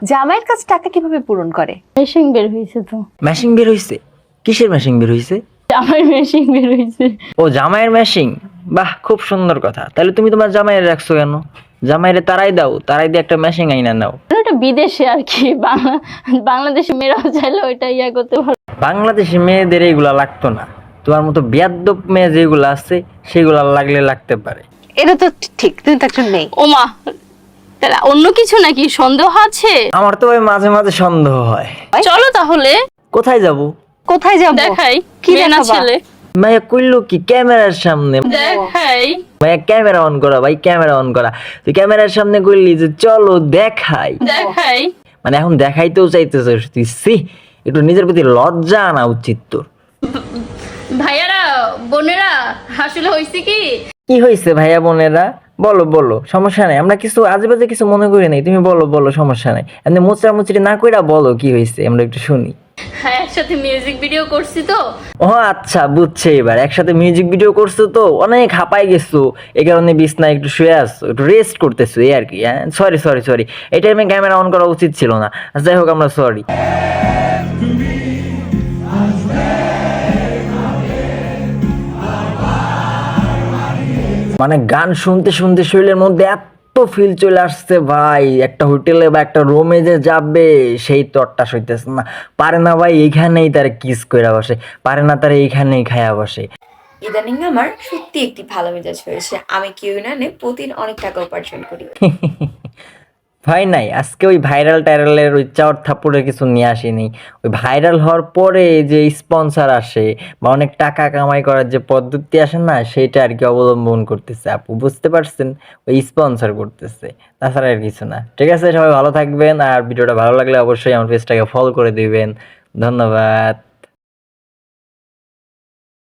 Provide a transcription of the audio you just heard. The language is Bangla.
জামাইয়ের কাছে টাকা কিভাবে পূরণ করে? মেশিন বের হয়েছে তো। মেশিং বের হইছে? কিসের মেশিং বের হইছে? জামাই মেশিন বের হয়েছে। ও জামাইয়ের মেশিং, বাহ খুব সুন্দর কথা। তাহলে তুমি তোমার জামাইয়ের রাখছো কেন? জামাইরে তারাই দাও, তারাই দিয়ে একটা মেশিং আইনা নাও। ওটা বিদেশে আর কি, বাংলাদেশে মেয়েরাও চাইলে ওইটা ইয়া করতে পারো। বাংলাদেশি মেয়েদের এইগুলা লাগতো না, তোমার মতো বেয়াদ্দপ মেয়ে যেগুলো আছে সেগুলা লাগলে লাগতে পারে। এটা তো ঠিক, তুমি তো একজন মেয়ে। ওমা, তাহলে অন্য কিছু নাকি সন্দেহ আছে? আমার তো ভাই মাঝে মাঝে সন্দেহ হয়। চলো তাহলে কোথায় যাব? কোথায় যাবো? দেখাই কি মেয়ে না দেখাবা? ছেলে। মাইয়া কইলো কি ক্যামেরার সামনে? দেখাই। ভাইয়া ক্যামেরা অন করা, ভাই ক্যামেরা অন করা। তুই ক্যামেরার সামনে কইলি যে চলো দেখাই, দেখাই। মানে এখন দেখাইতেও চাইতেছিস তুই? সি, একটু নিজের প্রতি লজ্জা আনা উচিত তোর। ভাইয়ারা বোনেরা, আসলে হইছে কি, কি হয়েছে ভাইয়া বোনেরা? বলো বলো, সমস্যা নাই, আমরা কিছু আজেবাজে কিছু মনে করি নাই। তুমি বলো বলো, সমস্যা নাই। এমনি মোচড়া মুচড়ি না কইরা বলো কি হয়েছে, আমরা একটু শুনি। হ্যাঁ একসাথে মিউজিক ভিডিও করছি তো। ও আচ্ছা, বুঝছে এবার। একসাথে মিউজিক ভিডিও করছো তো, অনেক হাঁপাই গেছো, এই কারণে বিছনায় একটু শুয়ে আসছো, একটু রেস্ট করতেছো এই আর কি। হ্যাঁ সরি সরি সরি, এই টাইমে ক্যামেরা অন করা উচিত ছিল না। যাই হোক, আমরা সরি। মানে গান শুনতে শুনতে শরীরের মধ্যে এত ফিল চলে আসছে ভাই, একটা হোটেলে বা একটা রুমে যে যাবে সেই তরটা সইতেছে না। পারে না ভাই এইখানেই তার কিস কইরা বসে, পারে না তার এইখানেই খায়া বসে। ইদানিং আমার সত্যি একটি ভালো মেজাজ হয়েছে। আমি কিউনানে প্রতিদিন অনেক টাকা উপার্জন করি। ভাই নাই, আজকে ওই ভাইরাল টাইরালের ওই চাওয়ার থাপ্পড়ের কিছু নিয়ে আসেনি। ওই ভাইরাল হওয়ার পরে যে স্পন্সর আসে বা অনেক টাকা কামাই করার যে পদ্ধতি আসে না, সেটা আর কি অবলম্বন করতেছে আপু, বুঝতে পারছেন? ওই স্পন্সর করতেছে, তাছাড়া আর কিছু না। ঠিক আছে, সবাই ভালো থাকবেন, আর ভিডিওটা ভালো লাগলে অবশ্যই আমার পেজটাকে ফলো করে দিবেন। ধন্যবাদ।